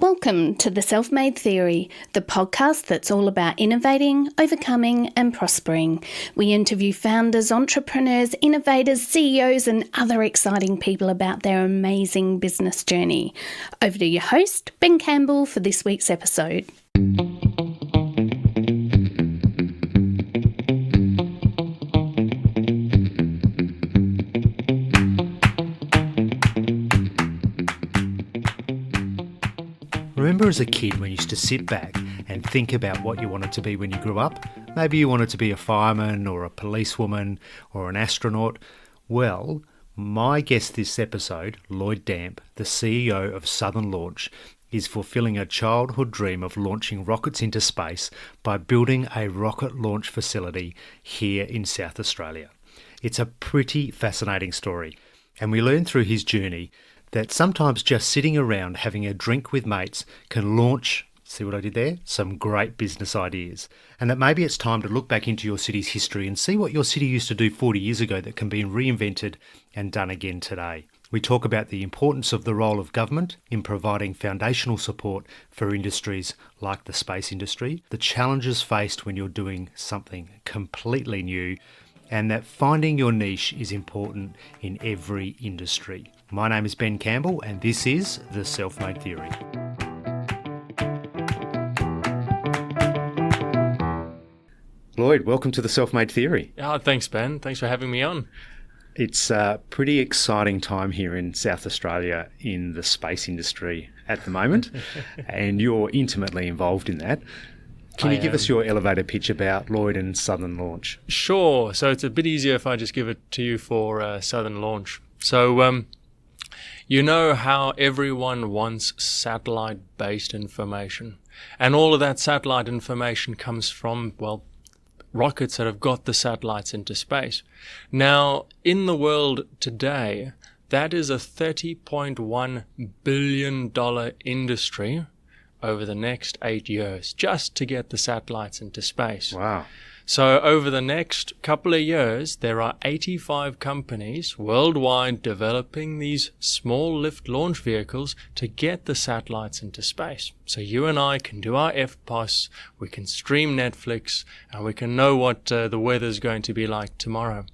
Welcome to The Self-Made Theory, the podcast that's all about innovating, overcoming and prospering. We interview founders, entrepreneurs, innovators, CEOs and other exciting people about their amazing business journey. Over to your host, Ben Campbell, for this week's episode. Remember as a kid when you used to sit back and think about what you wanted to be when you grew up? Maybe you wanted to be a fireman or a policewoman or an astronaut. Well, my guest this episode, Lloyd Damp, the CEO of Southern Launch, is fulfilling a childhood dream of launching rockets into space by building a rocket launch facility here in South Australia. It's a pretty fascinating story, and we learn through his journey that sometimes just sitting around having a drink with mates can launch, see what I did there, some great business ideas. And that maybe it's time to look back into your city's history and see what your city used to do 40 years ago that can be reinvented and done again today. We talk about the importance of the role of government in providing foundational support for industries like the space industry, the challenges faced when you're doing something completely new, and that finding your niche is important in every industry. My name is Ben Campbell, and this is The Self-Made Theory. Lloyd, welcome to The Self-Made Theory. Oh, thanks, Ben. Thanks for having me on. It's a pretty exciting time here in South Australia in the space industry at the moment, and you're intimately involved in that. Can you give us your elevator pitch about Lloyd and Southern Launch? Sure. So it's a bit easier if I just give it to you for Southern Launch. So you know how everyone wants satellite-based information. And all of that satellite information comes from, well, rockets that have got the satellites into space. Now, in the world today, that is a $30.1 billion industry over the next 8 years, just to get the satellites into space. Wow. So over the next couple of years, there are 85 companies worldwide developing these small lift launch vehicles to get the satellites into space. So you and I can do our FPOS, we can stream Netflix, and we can know what the weather's going to be like tomorrow.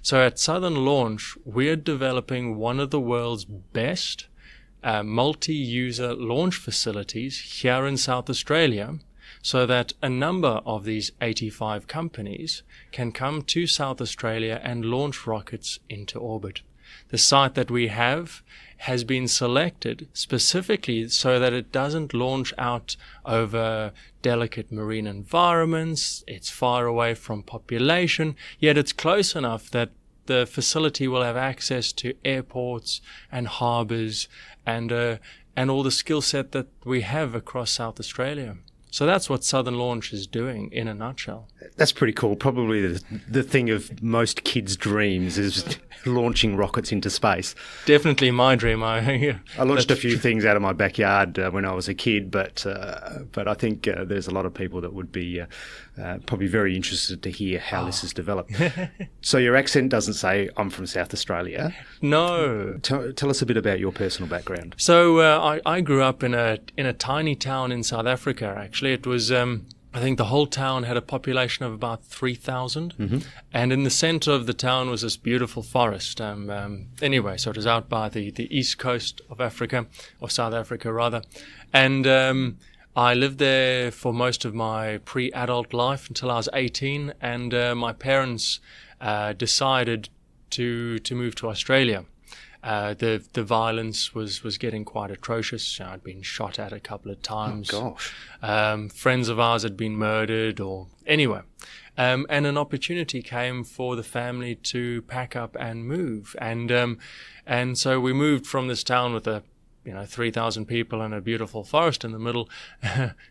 So at Southern Launch, we're developing one of the world's best multi-user launch facilities here in South Australia, so that a number of these 85 companies can come to South Australia and launch rockets into orbit. The site that we have has been selected specifically so that it doesn't launch out over delicate marine environments, it's far away from population, yet it's close enough that the facility will have access to airports and harbours and all the skill set that we have across South Australia. So that's what Southern Launch is doing in a nutshell. That's pretty cool. Probably the thing of most kids' dreams is launching rockets into space. Definitely my dream. I launched a few things out of my backyard when I was a kid, but I think there's a lot of people that would be probably very interested to hear how this has developed. So your accent doesn't say I'm from South Australia. No. Tell us a bit about your personal background. So I grew up in a tiny town in South Africa, actually. It was, I think the whole town had a population of about 3,000. Mm-hmm. And in the center of the town was this beautiful forest. Anyway, so it was out by the east coast of Africa, or South Africa rather. And I lived there for most of my pre-adult life until I was 18. And my parents decided to move to Australia. The violence was getting quite atrocious. I'd been shot at a couple of times. Oh, gosh. Friends of ours had been murdered, or anyway. And an opportunity came for the family to pack up and move. And so we moved from this town with 3,000 people and a beautiful forest in the middle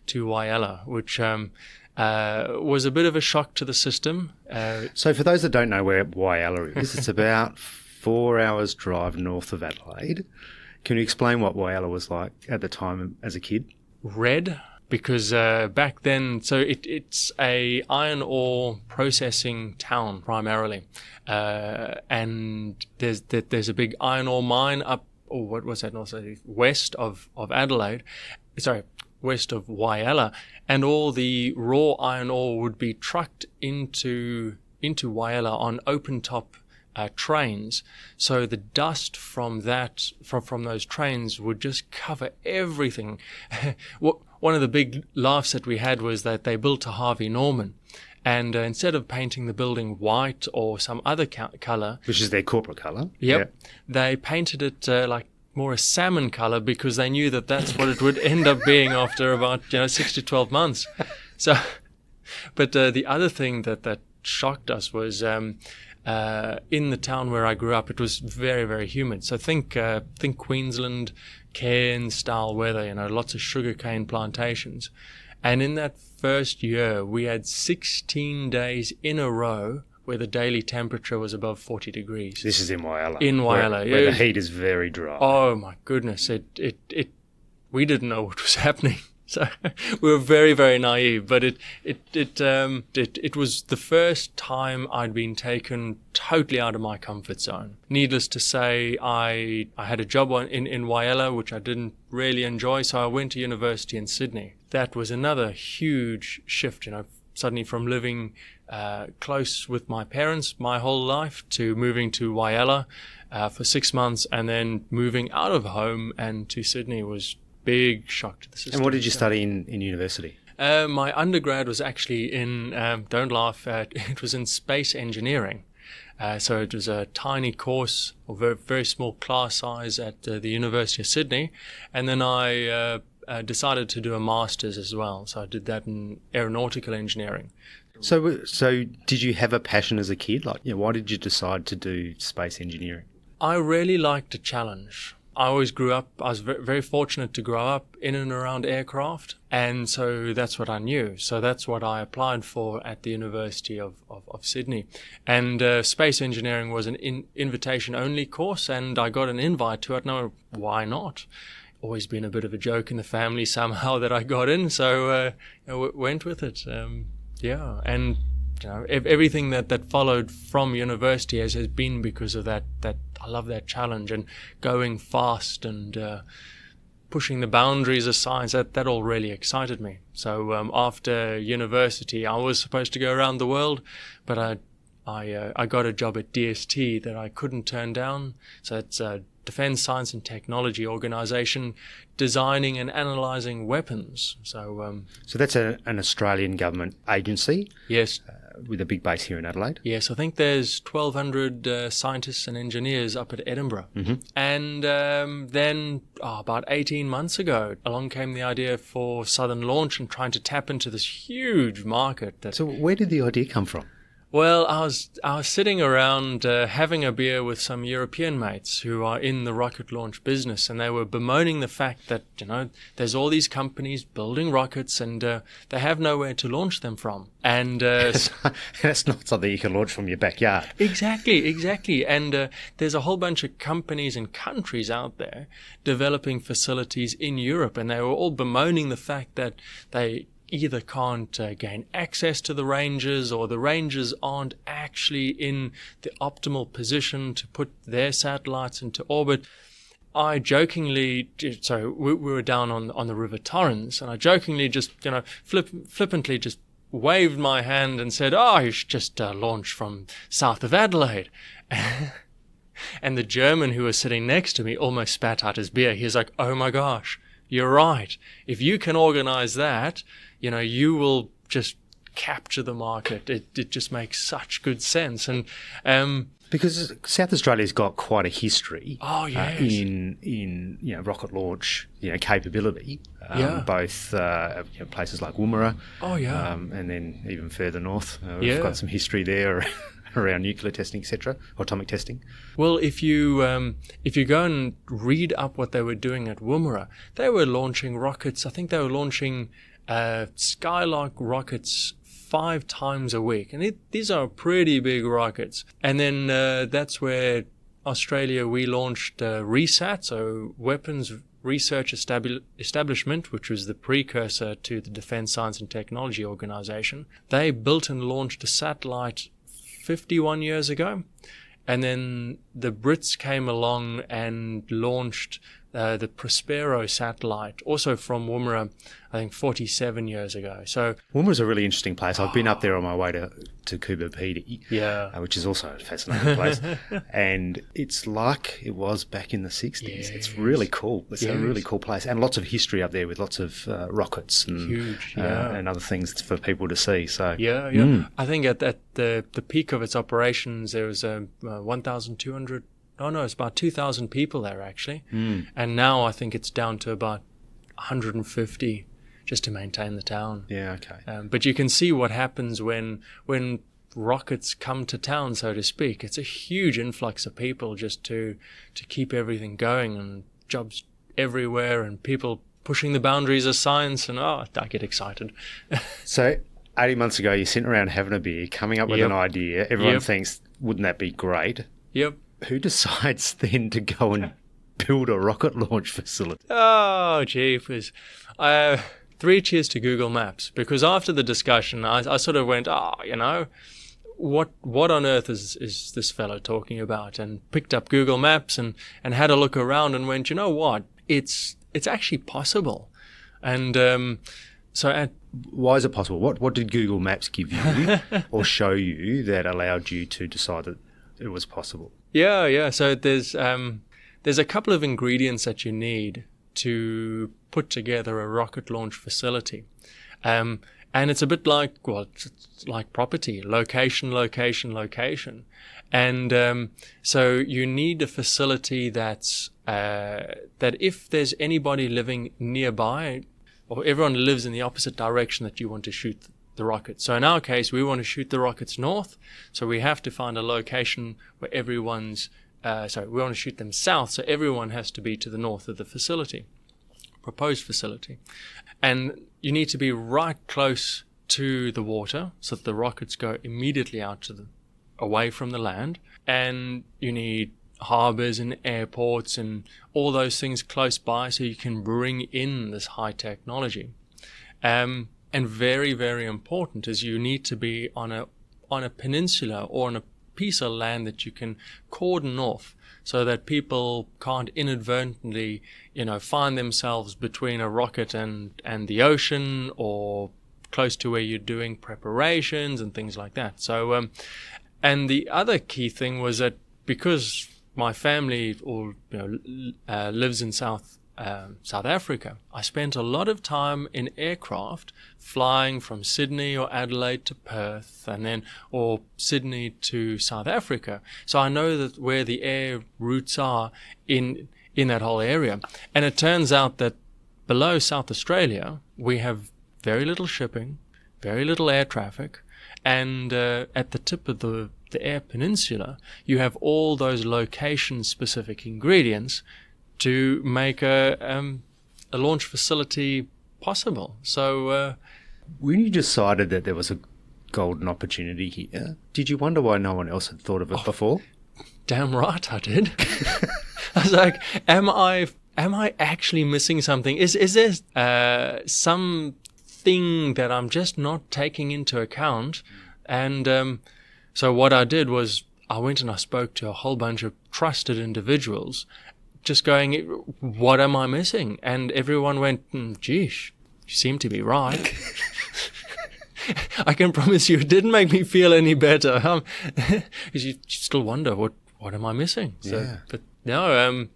to Whyalla, which was a bit of a shock to the system. So for those that don't know where Whyalla is, it's about 4 hours drive north of Adelaide. Can you explain what Whyalla was like at the time as a kid? Red, because back then, so it's a iron ore processing town primarily, and there's a big iron ore mine up or what was that, west of Adelaide, west of Whyalla, and all the raw iron ore would be trucked into Whyalla on open top trains. So the dust from those trains would just cover everything. One of the big laughs that we had was that they built a Harvey Norman, and instead of painting the building white or some other color, which is their corporate color, they painted it like more a salmon color, because they knew that that's what it would end up being after about 6 to 12 months. So, but the other thing that shocked us was in the town where I grew up, it was very, very humid. So think Queensland, Cairns style weather, lots of sugarcane plantations. And in that first year, we had 16 days in a row where the daily temperature was above 40 degrees. This is in Whyalla. In Whyalla, where the heat is very dry. Oh my goodness! We didn't know what was happening, so we were very, very naive. But it was the first time I'd been taken totally out of my comfort zone. Needless to say, I had a job in Whyalla, which I didn't really enjoy, so I went to university in Sydney. That was another huge shift, suddenly from living close with my parents my whole life to moving to Whyalla for 6 months, and then moving out of home and to Sydney was big shock to the system. And what did you study in university? My undergrad was actually in, don't laugh, it was in space engineering. So it was a tiny course, or very, very small class size at the University of Sydney. And then I decided to do a master's as well. So I did that in aeronautical engineering. So did you have a passion as a kid? Why did you decide to do space engineering? I really liked a challenge. I always grew up, I was very fortunate to grow up in and around aircraft, and so that's what I knew. So that's what I applied for at the University of Sydney. And space engineering was an invitation-only course, and I got an invite to it. No, why not? Always been a bit of a joke in the family somehow that I got in, so went with it. And everything that followed from university has been because of that I love that challenge and going fast and pushing the boundaries of science. That all really excited me. So after university, I was supposed to go around the world, but I got a job at DST that I couldn't turn down. So it's a Defence Science and Technology Organisation, designing and analysing weapons. So that's an Australian government agency? Yes. With a big base here in Adelaide? Yes, I think there's 1,200 scientists and engineers up at Edinburgh. Mm-hmm. And then about 18 months ago, along came the idea for Southern Launch and trying to tap into this huge market. So where did the idea come from? Well, I was sitting around having a beer with some European mates who are in the rocket launch business, and they were bemoaning the fact that, there's all these companies building rockets and they have nowhere to launch them from. And that's not something you can launch from your backyard. Exactly. And there's a whole bunch of companies and countries out there developing facilities in Europe, and they were all bemoaning the fact that they either can't gain access to the ranges, or the ranges aren't actually in the optimal position to put their satellites into orbit. I jokingly, so we were down on the River Torrens, and I jokingly just, flippantly just waved my hand and said, you should just launch from south of Adelaide. And the German who was sitting next to me almost spat out his beer. He was like, oh my gosh, you're right. If you can organize that, you will just capture the market. It just makes such good sense. And because South Australia's got quite a history in rocket launch capability, both places like Woomera, and then even further north. We've got some history there around nuclear testing, etc., atomic testing. Well, if you go and read up what they were doing at Woomera, they were launching rockets. I think they were launching Skylark rockets 5 times a week, and these are pretty big rockets. And then that's where Australia, we launched RESAT, so Weapons Research Establishment, which was the precursor to the Defence Science and Technology Organisation. They built and launched a satellite 51 years ago, and then the Brits came along and launched the Prospero satellite, also from Woomera, I think 47 years ago. So Woomera's a really interesting place. I've been up there on my way to Coober Pedy, which is also a fascinating place. And it's like it was back in the 60s. Yes. It's really cool. It's a really cool place. And lots of history up there with lots of rockets and and other things for people to see. So I think at the peak of its operations, there was 1,200. Oh, no, it's about 2,000 people there, actually. And now I think it's down to about 150 just to maintain the town. Yeah, okay. But you can see what happens when rockets come to town, so to speak. It's a huge influx of people just to keep everything going, and jobs everywhere and people pushing the boundaries of science. And, I get excited. So 18 months ago, you're sitting around having a beer, coming up with an idea. Everyone thinks, wouldn't that be great? Yep. Who decides then to go and build a rocket launch facility? Oh, jeepers. 3 cheers to Google Maps, because after the discussion, I sort of went, what on earth is this fellow talking about? And picked up Google Maps and had a look around and went, you know what? It's actually possible. And why is it possible? What did Google Maps give you or show you that allowed you to decide that it was possible? Yeah. So there's a couple of ingredients that you need to put together a rocket launch facility. And it's a bit like, it's like property, location. And so you need a facility that if there's anybody living nearby, or everyone lives in the opposite direction that you want to shoot the rockets. So in our case, we want to shoot the rockets north, so we have to find a location where we want to shoot them south, so everyone has to be to the north of the facility, proposed facility. And you need to be right close to the water, so that the rockets go immediately away from the land. And you need harbors and airports and all those things close by, so you can bring in this high technology. And very, very important is you need to be on a peninsula or on a piece of land that you can cordon off, so that people can't inadvertently, find themselves between a rocket and the ocean, or close to where you're doing preparations and things like that. So, and the other key thing was that because my family lives in South Africa, I spent a lot of time in aircraft flying from Sydney or Adelaide to Perth, or Sydney to South Africa. So I know that where the air routes are in that whole area. And it turns out that below South Australia, we have very little shipping, very little air traffic, and at the tip of the Air Peninsula, you have all those location-specific ingredients to make a launch facility possible. So when you decided that there was a golden opportunity here, did you wonder why no one else had thought of it before? Damn right I did. I was like, am I actually missing something? Is there something that I'm just not taking into account? And so what I did was I went and I spoke to a whole bunch of trusted individuals, just going, what am I missing? And everyone went, geesh, you seem to be right. I can promise you it didn't make me feel any better. Because you still wonder, what am I missing? So, but no,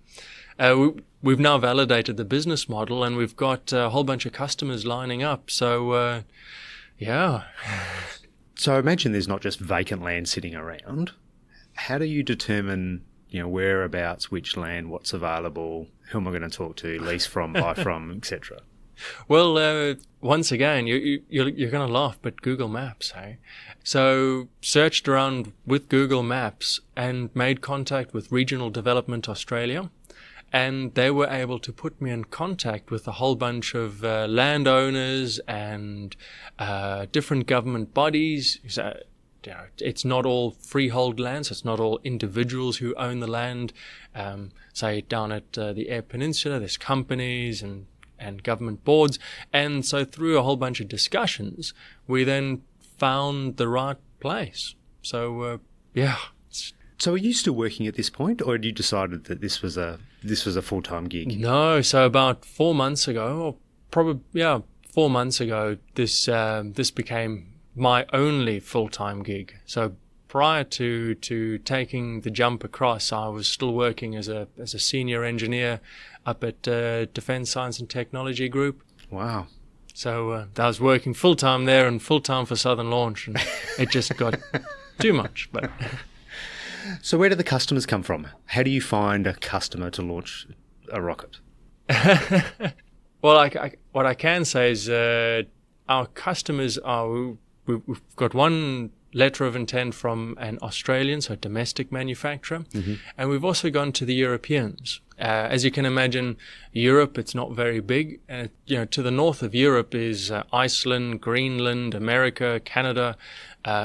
we've now validated the business model, and we've got a whole bunch of customers lining up. So, So I imagine there's not just vacant land sitting around. How do you determine, whereabouts, which land, what's available, who am I going to talk to, lease from, buy from, etc.? Well, once again, you're going to laugh, but Google Maps, hey? So searched around with Google Maps and made contact with Regional Development Australia, and they were able to put me in contact with a whole bunch of landowners and different government bodies. So, it's not all freehold land, so it's not all individuals who own the land. Say down at the Eyre Peninsula, there's companies and government boards. And so through a whole bunch of discussions, we then found the right place. So, So are you still working at this point, or had you decided that this was a full-time gig? No, so about 4 months ago, or probably 4 months ago, this became my only full-time gig. So prior to taking the jump across, I was still working as a senior engineer up at Defence Science and Technology Group. Wow. So I was working full-time there and full-time for Southern Launch, and it just got too much. But So where do the customers come from? How do you find a customer to launch a rocket? Well, what I can say is our customers are... We've got one letter of intent from an Australian, so a domestic manufacturer, and we've also gone to the Europeans. As you can imagine, Europe, it's not very big. To the north of Europe is Iceland, Greenland, America, Canada,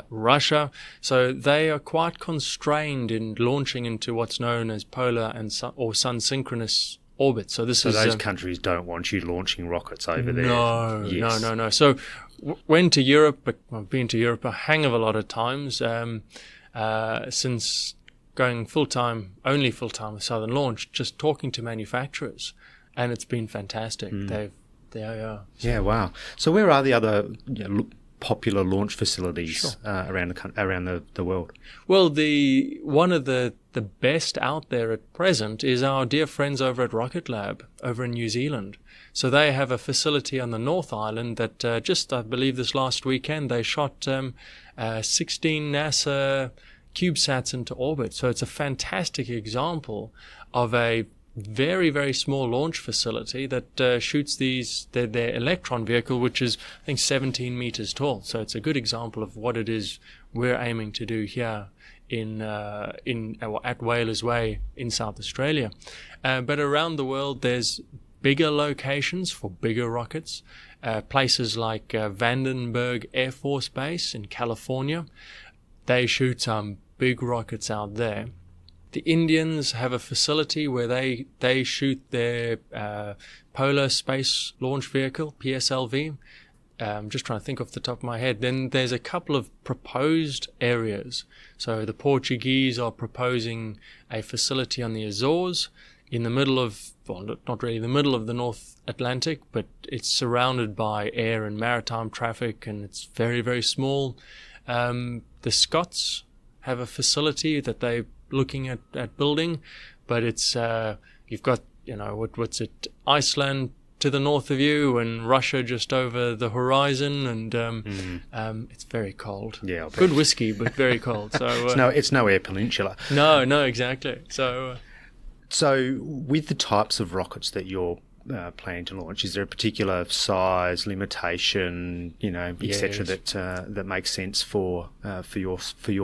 Russia. So they are quite constrained in launching into what's known as polar and sun synchronous orbit. So those countries don't want you launching rockets over there. No, yes. no. So went to Europe, but I've been to Europe a hang of a lot of times since going only full-time with Southern Launch, just talking to manufacturers, and it's been fantastic. Yeah, wow. So where are the other popular launch facilities around the world? Well, one of the best out there at present is our dear friends over at Rocket Lab over in New Zealand. So they have a facility on the North Island that I believe this last weekend, they shot 16 NASA CubeSats into orbit. So it's a fantastic example of a very, very small launch facility that shoots their Electron vehicle, which is, I think, 17 meters tall. So it's a good example of what it is we're aiming to do here at Whalers Way in South Australia. But around the world, there's bigger locations for bigger rockets. Places like Vandenberg Air Force Base in California. They shoot some big rockets out there. The Indians have a facility where they shoot their Polar Space Launch Vehicle, PSLV. I'm just trying to think off the top of my head. Then there's a couple of proposed areas. So the Portuguese are proposing a facility on the Azores in the middle of, well, not really the middle of the North Atlantic, but it's surrounded by air and maritime traffic, and it's very, very small. The Scots have a facility that they're looking at building, but it's you've got what's it, Iceland to the north of you and Russia just over the horizon, and it's very cold. Yeah, I'll bet. Good whiskey, but very cold. So it's no air peninsula. No, exactly. So with the types of rockets that you're planning to launch, is there a particular size limitation, etc., that makes sense for your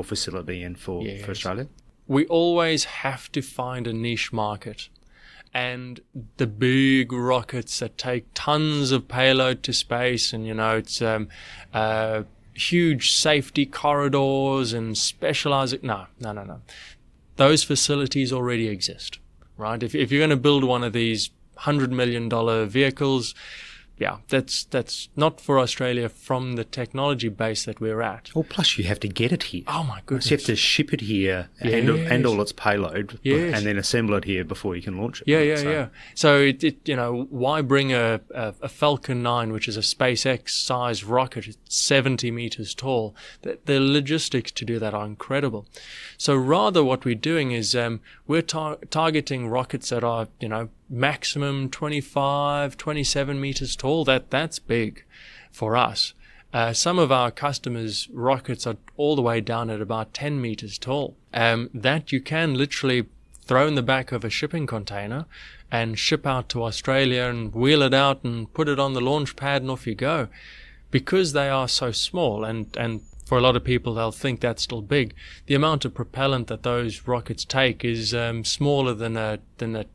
facility and for Australia? We always have to find a niche market, and the big rockets that take tons of payload to space, and it's huge safety corridors and specializing. No. Those facilities already exist, right? If you're going to build one of these $100 million vehicles, that's not for Australia from the technology base that we're at. Well, plus you have to get it here. Oh my goodness! So you have to ship it here and all its payload, and then assemble it here before you can launch it. Yeah. So why bring a Falcon 9, which is a SpaceX-sized rocket, it's 70 meters tall? The logistics to do that are incredible. So rather, what we're doing is we're targeting rockets that are maximum 25, 27 meters tall. That's big for us. Some of our customers' rockets are all the way down at about 10 meters tall. That you can literally throw in the back of a shipping container and ship out to Australia and wheel it out and put it on the launch pad and off you go. Because they are so small, and for a lot of people they'll think that's still big, the amount of propellant that those rockets take is smaller than a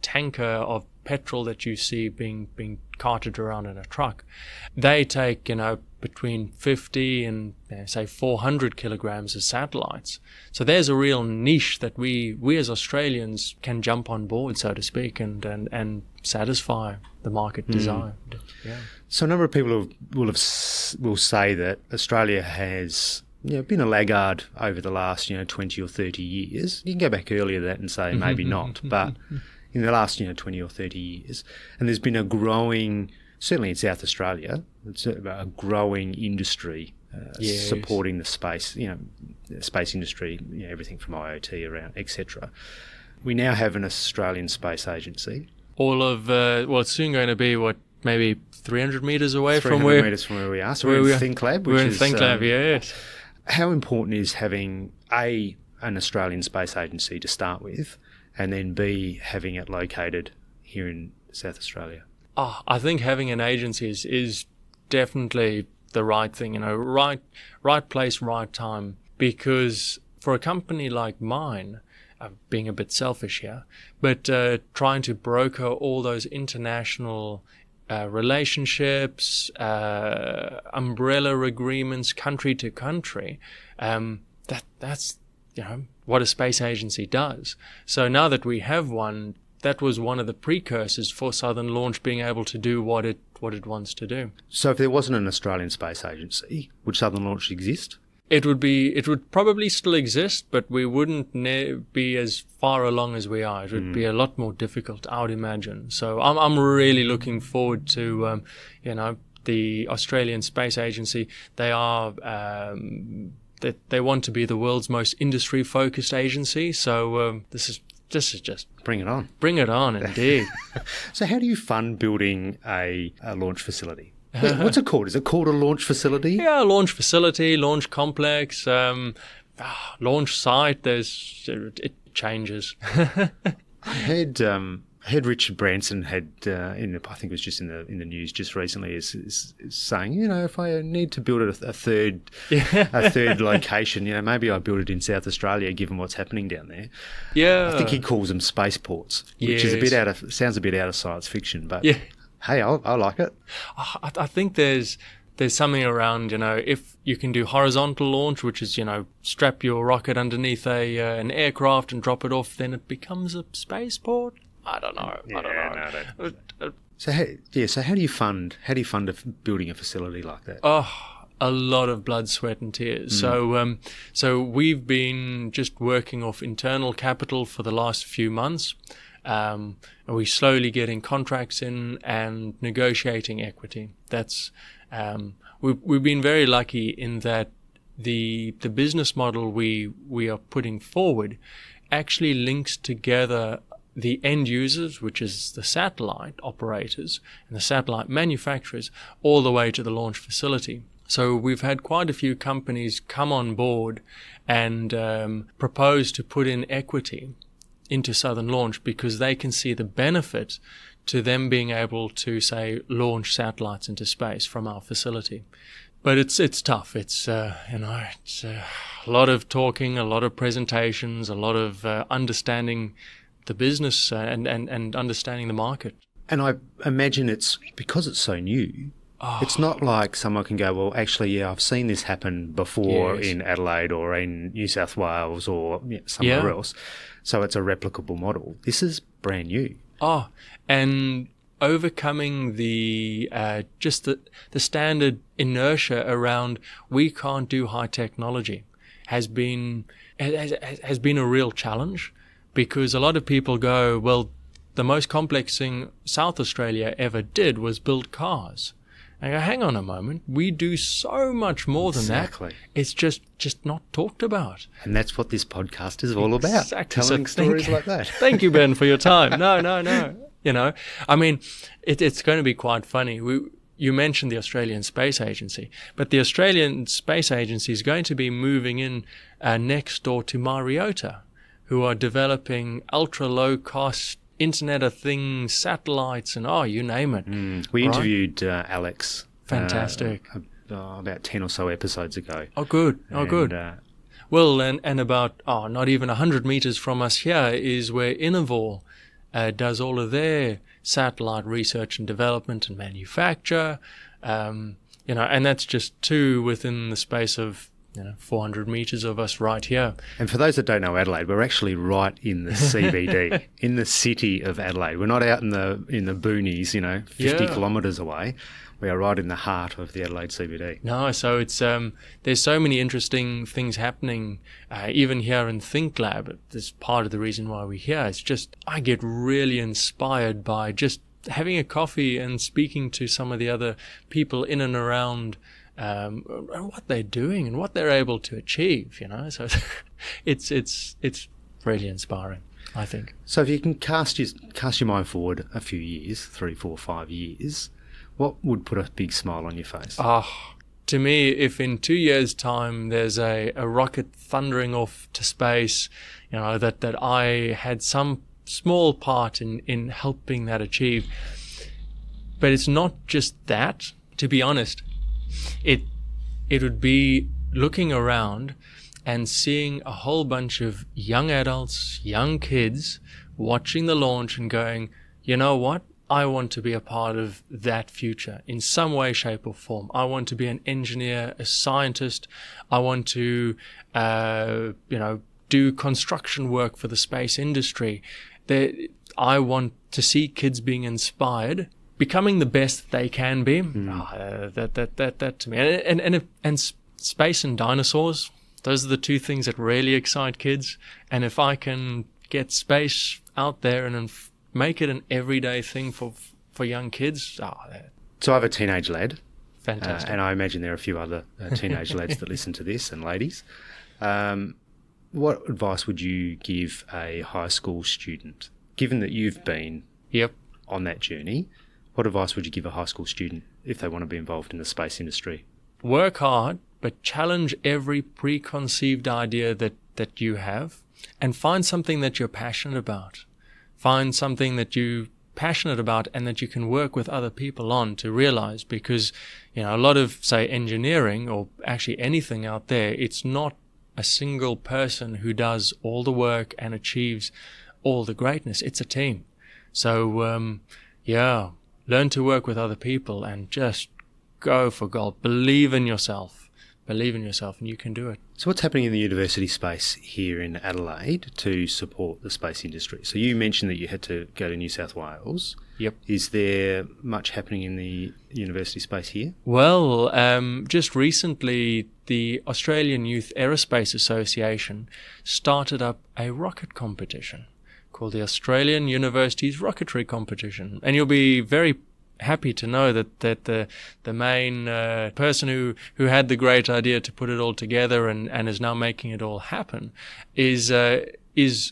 tanker of petrol that you see being carted around in a truck. They take between 50 and say 400 kilograms of satellites. So there's a real niche that we as Australians can jump on board, so to speak, and satisfy the market desire. Yeah. So a number of people will say that Australia has been a laggard over the last 20 or 30 years. You can go back earlier than that and say maybe not, but in the last 20 or 30 years, and there's been a growing, certainly in South Australia, it's a growing industry supporting the space, the space industry, everything from IoT around, etc. We now have an Australian Space Agency. All of it's soon going to be maybe 300 meters away 300 from where meters from where we are. So we're in ThinkLab. We're in ThinkLab, yes. How important is having an Australian Space Agency to start with, and then B, having it located here in South Australia? I think having an agency is definitely the right thing. Right place, right time. Because for a company like mine, being a bit selfish here, but trying to broker all those international relationships, umbrella agreements, country to country, that's what a space agency does. So now that we have one, that was one of the precursors for Southern Launch being able to do what it wants to do. So if there wasn't an Australian Space Agency, would Southern Launch exist? It would probably still exist, but we wouldn't be as far along as we are. It would be a lot more difficult, I would imagine. So I'm really looking forward to, the Australian Space Agency. They are, they want to be the world's most industry-focused agency. So this is just bring it on. Bring it on, indeed. So how do you fund building a launch facility? What's it called? Is it called a launch facility? Yeah, launch facility, launch complex, launch site. It changes. I heard Richard Branson had I think it was just in the news just recently is saying, if I need to build a third location, maybe I build it in South Australia given what's happening down there. Yeah, I think he calls them spaceports, which is sounds a bit out of science fiction, but yeah. Hey, I like it. I think there's something around, if you can do horizontal launch, which is, strap your rocket underneath an aircraft and drop it off, then it becomes a spaceport. I don't know. So how do you fund building a facility like that? A lot of blood, sweat, and tears. So we've been just working off internal capital for the last few months. We're slowly getting contracts in and negotiating equity. That's we've been very lucky in that the business model we are putting forward actually links together the end users, which is the satellite operators and the satellite manufacturers, all the way to the launch facility. So we've had quite a few companies come on board and propose to put in equity into Southern Launch because they can see the benefit to them being able to, say, launch satellites into space from our facility. But it's tough. It's it's a lot of talking, a lot of presentations, a lot of understanding the business and understanding the market. And I imagine it's because it's so new. It's not like someone can go, well, actually, I've seen this happen before in Adelaide or in New South Wales or somewhere else. So it's a replicable model. This is brand new. And overcoming the standard inertia around we can't do high technology has been a real challenge, because a lot of people go, well, the most complex thing South Australia ever did was build cars. I go, hang on a moment. We do so much more than that. It's just not talked about. And that's what this podcast is all about. Telling stories like that. Thank you, Ben, for your time. No. I mean, it's going to be quite funny. You mentioned the Australian Space Agency, but the Australian Space Agency is going to be moving in next door to Mariota, who are developing ultra low cost Internet of Things, satellites, and you name it. We interviewed Alex. Fantastic. About 10 or so episodes ago. Oh, good. Well, and about not even 100 meters from us here is where Innovor does all of their satellite research and development and manufacture. And that's just two within the space of 400 metres of us right here. And for those that don't know Adelaide, we're actually right in the CBD, in the city of Adelaide. We're not out in the boonies, 50 kilometres away. We are right in the heart of the Adelaide CBD. No, so it's there's so many interesting things happening, even here in Think Lab. This is part of the reason why we're here. It's just I get really inspired by just having a coffee and speaking to some of the other people in and around what they're doing and what they're able to achieve. So it's really inspiring, I think. So if you can cast your mind forward a few years, 3, 4, 5 years, what would put a big smile on your face? To me, if in 2 years' time there's a rocket thundering off to space, that I had some small part in helping that achieve. But it's not just that. To be honest, it would be looking around and seeing a whole bunch of young adults, young kids watching the launch and going, you know what? I want to be a part of that future in some way, shape or form. I want to be an engineer, a scientist. I want to, do construction work for the space industry. I want to see kids being inspired, becoming the best they can be. That to me. And space and dinosaurs, those are the two things that really excite kids. And if I can get space out there and make it an everyday thing for young kids. So I have a teenage lad. Fantastic. And I imagine there are a few other teenage lads that listen to this, and ladies. What advice would you give a high school student? Given that you've been on that journey, what advice would you give a high school student if they want to be involved in the space industry? Work hard, but challenge every preconceived idea that you have, and find something that you're passionate about. Find something that you're passionate about and that you can work with other people on to realize, because, a lot of, say, engineering or actually anything out there, it's not a single person who does all the work and achieves all the greatness. It's a team. So, learn to work with other people and just go for gold. Believe in yourself. Believe in yourself and you can do it. So what's happening in the university space here in Adelaide to support the space industry? So you mentioned that you had to go to New South Wales. Yep. Is there much happening in the university space here? Well, just recently, the Australian Youth Aerospace Association started up a rocket competition called the Australian Universities Rocketry Competition. And you'll be very happy to know that the main person who had the great idea to put it all together and is now making it all happen is a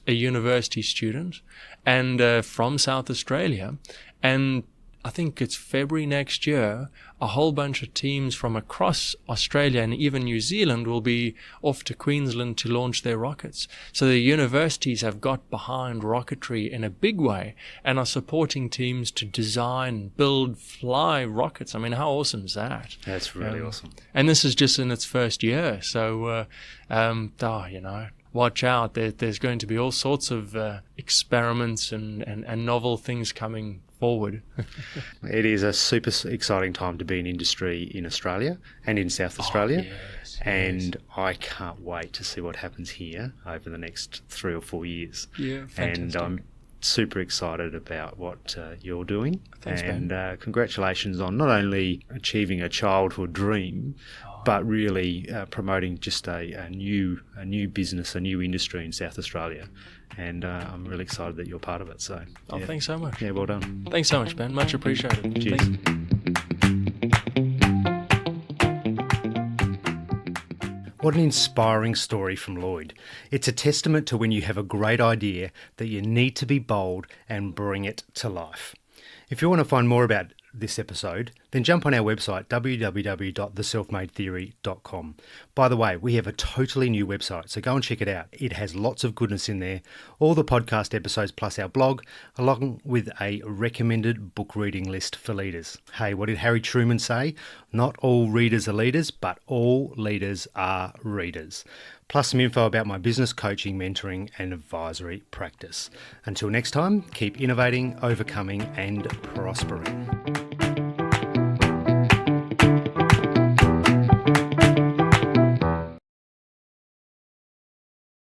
university student and from South Australia. And I think it's February next year, a whole bunch of teams from across Australia and even New Zealand will be off to Queensland to launch their rockets. So the universities have got behind rocketry in a big way and are supporting teams to design, build, fly rockets. I mean, how awesome is that? That's really awesome. And this is just in its first year. So, watch out. There's going to be all sorts of experiments and novel things coming forward. It is a super exciting time to be in industry in Australia and in South Australia. Yes, and I can't wait to see what happens here over the next 3 or 4 years. Yeah, fantastic. And I'm super excited about what you're doing. Thanks, and Ben. Congratulations on not only achieving a childhood dream, but really promoting just a new business, a new industry in South Australia. And I'm really excited that you're part of it. So, Thanks so much. Yeah, well done. Thanks so much, Ben. Much appreciated. Cheers. Thanks. What an inspiring story from Lloyd. It's a testament to when you have a great idea that you need to be bold and bring it to life. If you want to find more about this episode, then jump on our website, www.theselfmadetheory.com. By the way, we have a totally new website, so go and check it out. It has lots of goodness in there, all the podcast episodes plus our blog, along with a recommended book reading list for leaders. Hey, what did Harry Truman say? Not all readers are leaders, but all leaders are readers. Plus some info about my business coaching, mentoring and advisory practice. Until next time, keep innovating, overcoming and prospering.